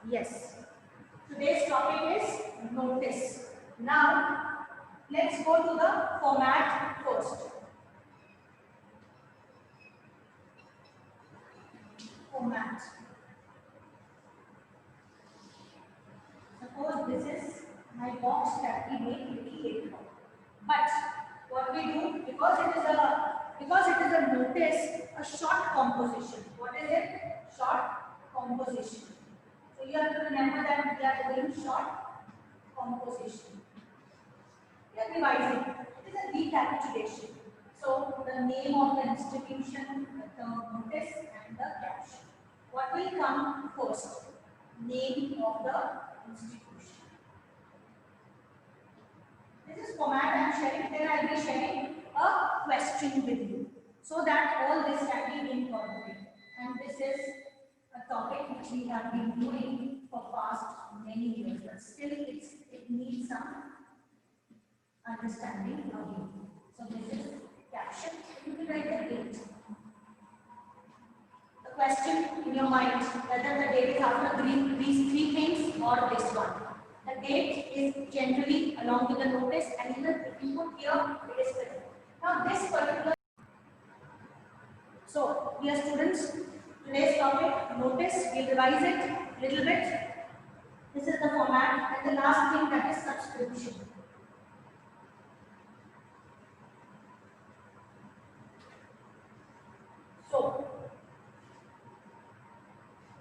Yes. Today's topic is notice. Now, let's go to the format first. Format. Suppose this is my box that we make little later. But what we do, because it is a notice, a short composition. What is it? Short composition. So you have to remember that we are doing short composition. We are revising. It is a recapitulation. So the name of the institution, the term notice, and the caption. What will come first? Name of the institution. This is format I am sharing. Then I will be sharing a question with you, so that all this can be incorporated. And this is a topic which we have been doing for past many years, but still it needs some understanding again. So this is caption. You can write the date. The question in your mind, whether the date is after these three things or this one. The date is generally along with the notice, and in the input here it is written. Now this particular, so dear students, today's topic notice, we'll revise it a little bit. This is the format, and the last thing, that is subscription. So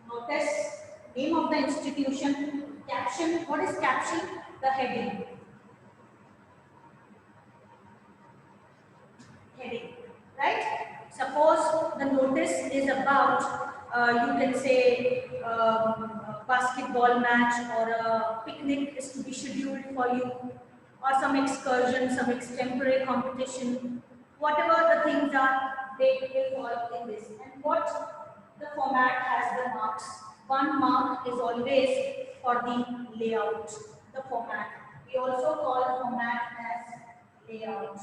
notice, name of the institution, caption. What is caption? The heading. Heading, right? Suppose the notice is about, you can say, a basketball match, or a picnic is to be scheduled for you, or some excursion, some extemporary competition. Whatever the things are, they will fall in this. And what the format has the marks. One mark is always for the layout, the format. We also call format as layout.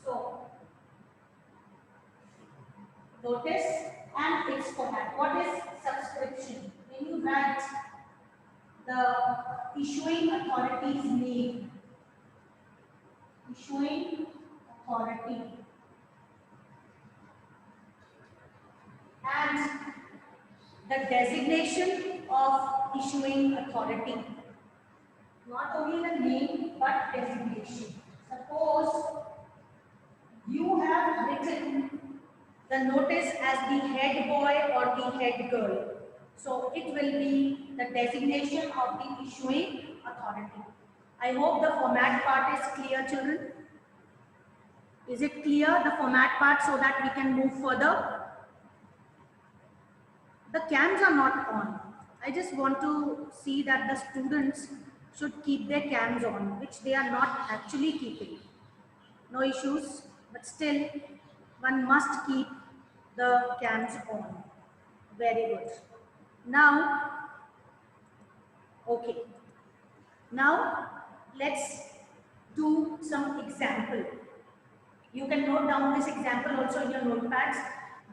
So, notice and its format. What is subscription? When you write the issuing authority's name, issuing authority, and the designation of issuing authority. Not only the name but designation. Suppose you have written the notice as the head boy or the head girl. So it will be the designation of the issuing authority. I hope the format part is clear, children. Is it clear, the format part, so that we can move further? The cams are not on. I just want to see that the students should keep their cams on, which they are not actually keeping. No issues, but still one must keep the cams on. Very good. Now, okay. Now, let's do some example. You can note down this example also in your notepads.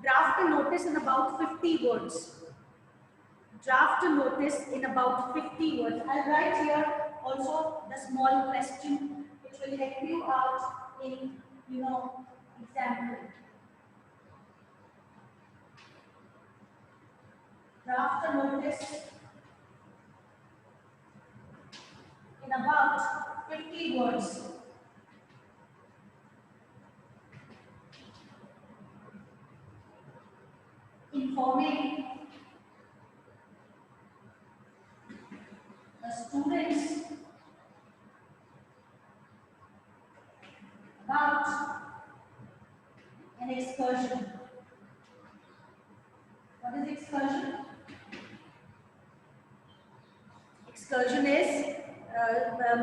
Draft a notice in about 50 words. Draft a notice in about 50 words. I'll write here also the small question which will help you out in, example. Draft a notice in about 50 words. Informing the students about an excursion. What is excursion? Excursion is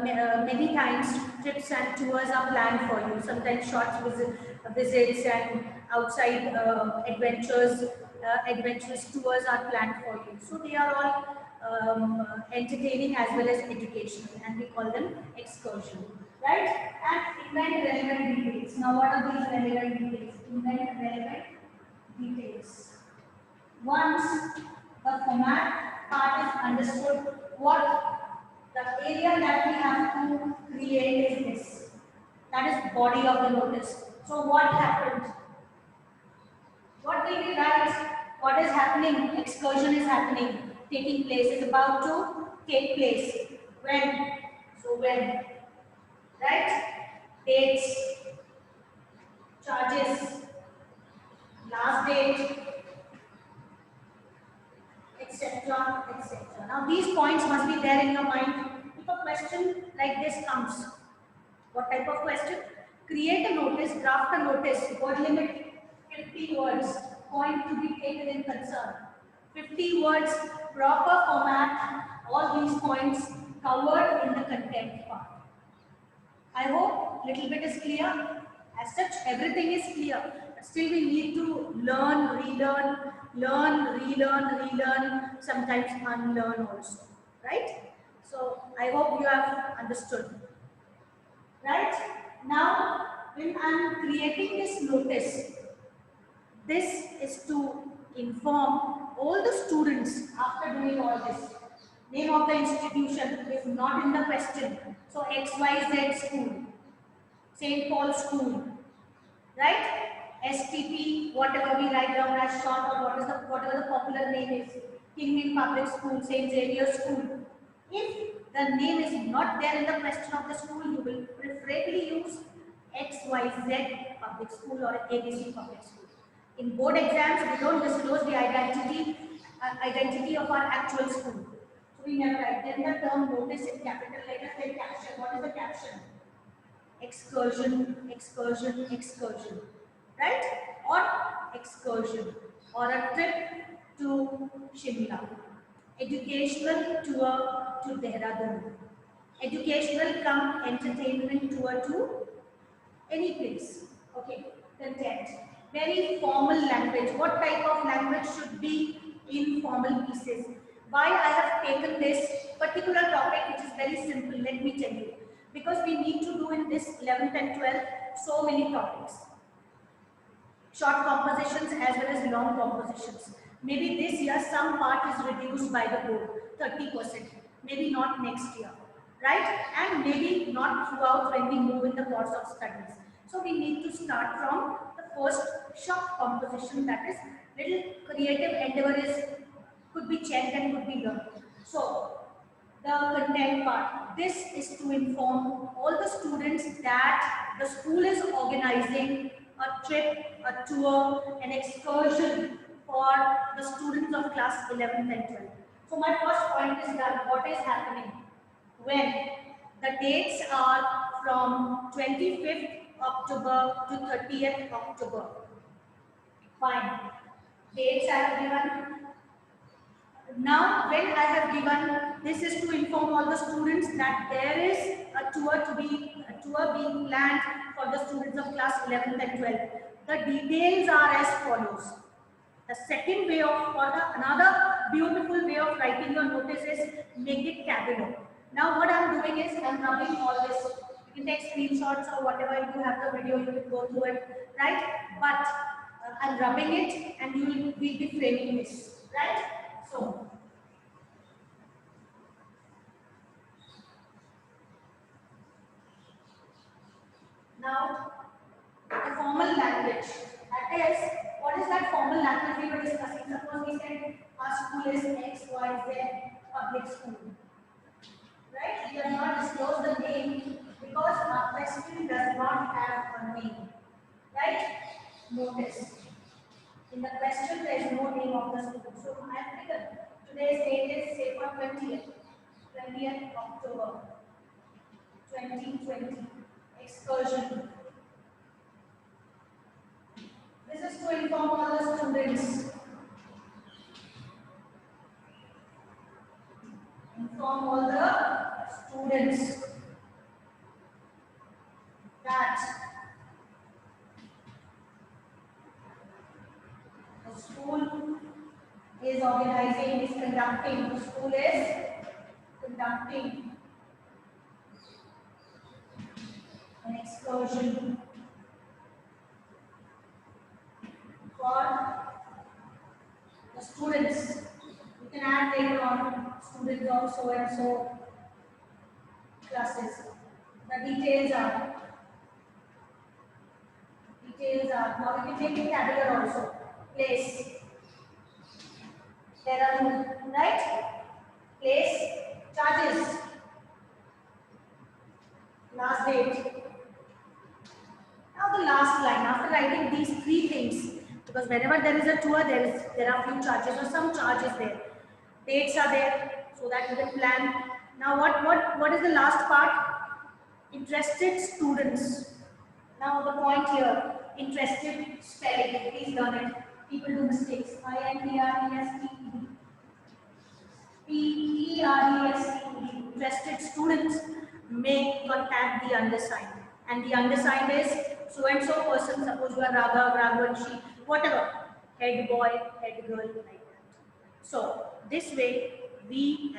many times trips and tours are planned for you. Sometimes short visits and outside adventurous tours are planned for you. So they are all entertaining as well as educational, and we call them excursion, right? And invent relevant details. Now, what are these relevant details? Invent relevant details. Once the format part is understood. What the area that we have to create is this. That is body of the notice. So what happened? What will we write? What is happening? Excursion is happening, taking place, is about to take place. When? So when, right? Dates, charges, last date, etc., etc. Now these points must be there in your mind. If a question like this comes, what type of question? Create a notice, draft a notice, word limit 50 words, point to be taken in concern. 50 words, proper format, all these points covered in the content part. I hope little bit is clear. As such, everything is clear. But still, we need to learn, relearn, sometimes unlearn also. Right? So, I hope you have understood. Right? Now, when I am creating this notice, this is to inform all the students after doing all this. Name of the institution is not in the question. So XYZ school, St. Paul School, right? STP, whatever we write down as short, or whatever the popular name is. Kingman Public School, St. Xavier School. If the name is not there in the question of the school, you will preferably use XYZ Public School or ABC Public School. In board exams, we don't disclose the identity of our actual school. So we never write. Then the term notice in capital letters, then caption. What is the caption? Excursion, excursion, excursion, right? Or excursion, or a trip to Shimla, educational tour to Dehradun, educational come entertainment tour to any place. Okay, content. Very formal language. What type of language should be in formal pieces? Why I have taken this particular topic, which is very simple, let me tell you. Because we need to do in this 11th and 12th so many topics. Short compositions as well as long compositions. Maybe this year some part is reduced by the board, 30%. Maybe not next year, right? And maybe not throughout when we move in the course of studies. So we need to start from the first short composition, that is little creative endeavor could be checked and could be learned. So the content part. This is to inform all the students that the school is organizing a trip, a tour, an excursion for the students of class 11th and 12th. So my first point is done. What is happening? When the dates are from 25th October to 30th October. Fine. Dates I have given. Now, when I have given, this is to inform all the students that there is a tour being planned for the students of class 11th and 12th. The details are as follows. The second way of, or another beautiful way of writing your notice is make it tabular. Now, what I am doing is I am rubbing all this. You can take screenshots or whatever. If you have the video, you can go through it, right? But I'm rubbing it, and you will be framing this, right? So, now the formal language. That is, what is that formal language we were discussing? Suppose we said our school is XYZ public school. Right? We have not disclosed the name because our question does not have a name. Right? Notice. In the question, there is no name of the school. So I have written today's date is say for 20th October 2020. Excursion. This is to inform all the students. Inform all the students that the school is organizing, is conducting. The school is conducting an excursion for the students. You can add later on students of so and so classes. The details are now we can make it capital also. Place, there are right. Place, charges, last date. Now the last line, after writing these three things, because whenever there is a tour, there are few charges or some charges there. Dates are there so that you can plan. Now what is the last part? Interested students. Now the point here, interested spelling. Please learn it. People do mistakes. INTRESTED. Interested students may contact the undersigned. And the undersigned is so and so person. Suppose you are Raghav, Raghavanshi, whatever. Head boy, head girl, like that. So this way we